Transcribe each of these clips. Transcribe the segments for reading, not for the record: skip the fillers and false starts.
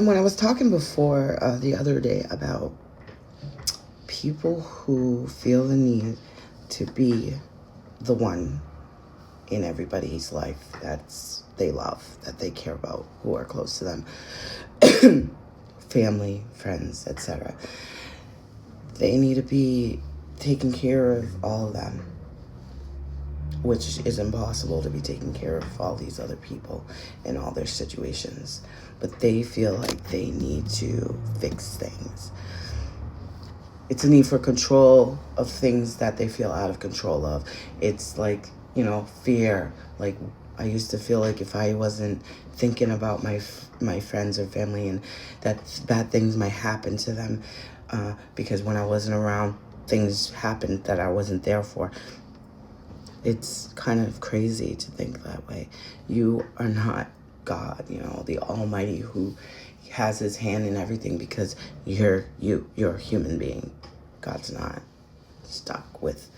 And when I was talking before the other day about people who feel the need to be the one in everybody's life that's they love, that they care about, who are close to them, family, friends, etc. They need to be taking care of all of them, which is impossible to be taking care of all these other people in all their situations. But they feel like they need to fix things. It's a need for control of things that they feel out of control of. It's like, fear. Like, I used to feel like if I wasn't thinking about my friends or family and that bad things might happen to them, because when I wasn't around, things happened that I wasn't there for. It's kind of crazy to think that way. You are not God, the Almighty who has his hand in everything, because you're a human being. God's not stuck with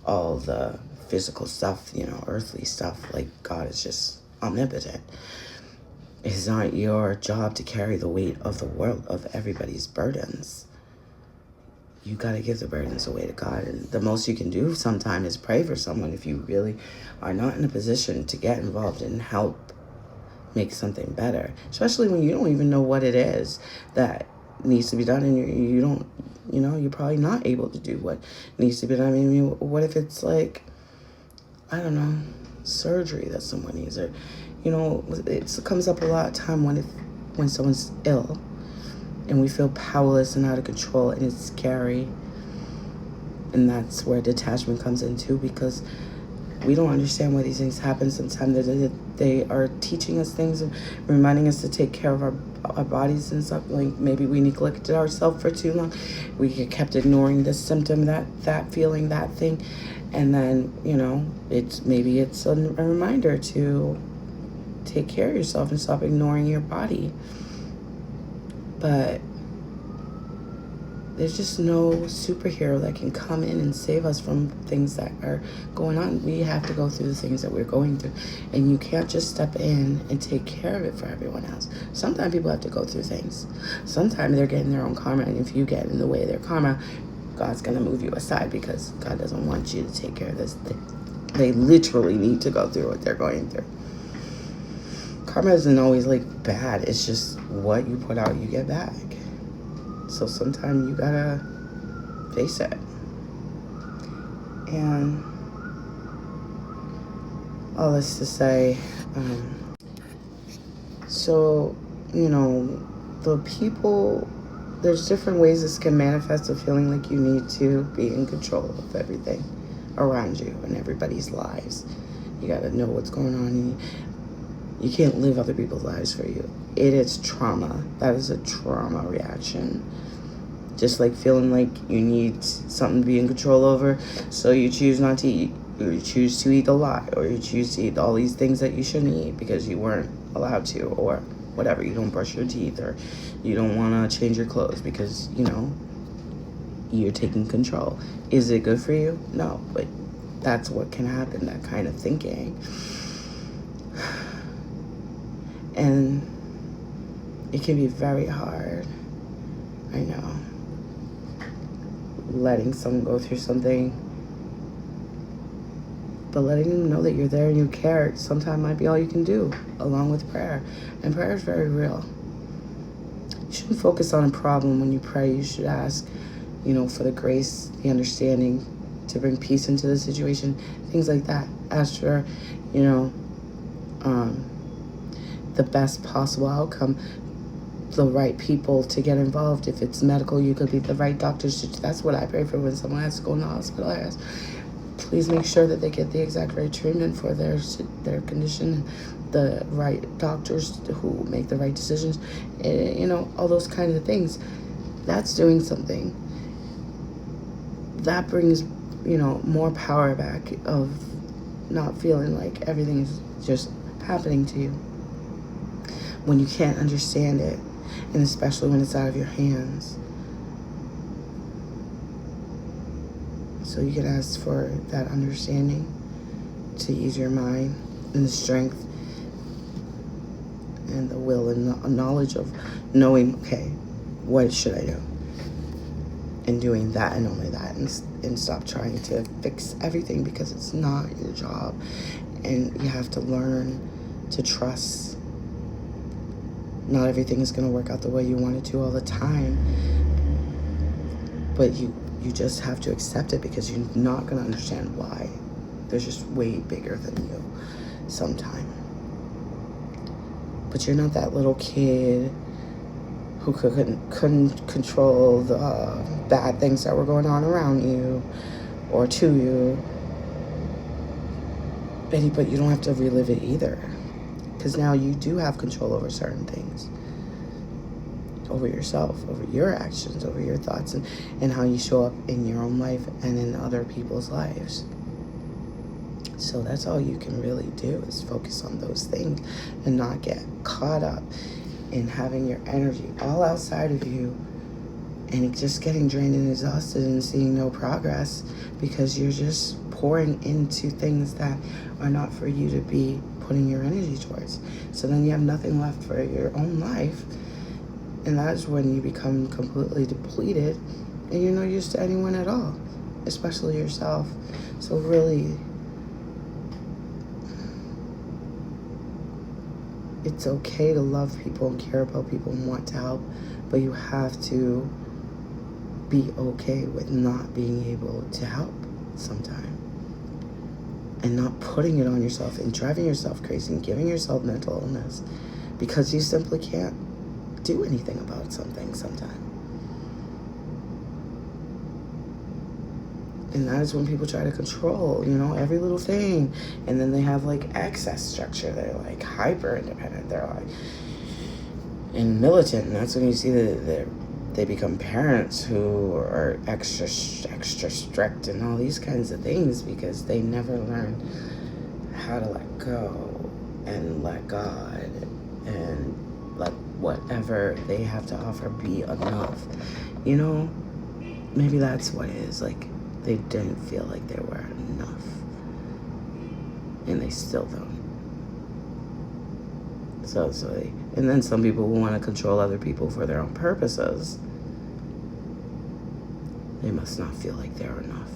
all the physical stuff, earthly stuff. Like, God is just omnipotent. It's not your job to carry the weight of the world, of everybody's burdens. You got to give the burdens away to God. And the most you can do sometimes is pray for someone if you really are not in a position to get involved and help make something better, especially when you don't even know what it is that needs to be done, and you don't, you're probably not able to do what needs to be done. I mean, what if it's like, I don't know, surgery that someone needs, or, it comes up a lot of time when someone's ill, and we feel powerless and out of control, and it's scary. And that's where detachment comes in too, because we don't understand why these things happen. Sometimes they are teaching us things and reminding us to take care of our bodies and stuff. Like, maybe we neglected ourselves for too long. We kept ignoring this symptom, that feeling, that thing. And then, it's a reminder to take care of yourself and stop ignoring your body. But there's just no superhero that can come in and save us from things that are going on. We have to go through the things that we're going through. And you can't just step in and take care of it for everyone else. Sometimes people have to go through things. Sometimes they're getting their own karma. And if you get in the way of their karma, God's going to move you aside, because God doesn't want you to take care of this thing. They literally need to go through what they're going through. Karma isn't always like bad. It's just what you put out, you get back. So sometimes you gotta face it. And all this to say, the people, there's different ways this can manifest, of feeling like you need to be in control of everything around you and everybody's lives. You gotta know what's going on. You can't live other people's lives for you. It is trauma. That is a trauma reaction. Just like feeling like you need something to be in control over, so you choose not to eat, or you choose to eat a lot, or you choose to eat all these things that you shouldn't eat because you weren't allowed to, or whatever. You don't brush your teeth, or you don't want to change your clothes because, you're taking control. Is it good for you? No, but that's what can happen, that kind of thinking. And it can be very hard. I know. Letting someone go through something, but letting them know that you're there and you care sometimes might be all you can do, along with prayer. And prayer is very real. You shouldn't focus on a problem when you pray. You should ask, for the grace, the understanding to bring peace into the situation, things like that. Ask for, the best possible outcome, the right people to get involved. If it's medical, you could be the right doctors. That's what I pray for when someone has to go in the hospital. I ask, please make sure that they get the exact right treatment for their condition, the right doctors who make the right decisions, all those kinds of things. That's doing something. That brings, more power back, of not feeling like everything is just happening to you when you can't understand it, and especially when it's out of your hands. So you can ask for that understanding to ease your mind and the strength and the will and the knowledge of knowing, okay, what should I do? And doing that and only that, and stop trying to fix everything, because it's not your job. And you have to learn to trust. Not everything is going to work out the way you want it to all the time, but you just have to accept it, because you're not going to understand why. There's just way bigger than you sometime. But you're not that little kid who couldn't control the bad things that were going on around you or to you. But you don't have to relive it either, because now you do have control over certain things, over yourself, over your actions, over your thoughts, and how you show up in your own life and in other people's lives. So that's all you can really do, is focus on those things and not get caught up in having your energy all outside of you and just getting drained and exhausted and seeing no progress, because you're just pouring into things that are not for you to be putting your energy towards. So then you have nothing left for your own life, and that's when you become completely depleted and you're no use to anyone at all, especially yourself. So really, it's okay to love people and care about people and want to help, but you have to be okay with not being able to help sometime, and not putting it on yourself and driving yourself crazy and giving yourself mental illness because you simply can't do anything about something sometime. And that is when people try to control, every little thing. And then they have like excess structure. They're like hyper independent. They're like and militant. And that's when you see that they become parents who are extra strict and all these kinds of things, because they never learn how to let go and let God and let whatever they have to offer be enough. Maybe that's what it is. Like, they didn't feel like they were enough, and they still don't. And then some people who want to control other people for their own purposes, they must not feel like they're enough.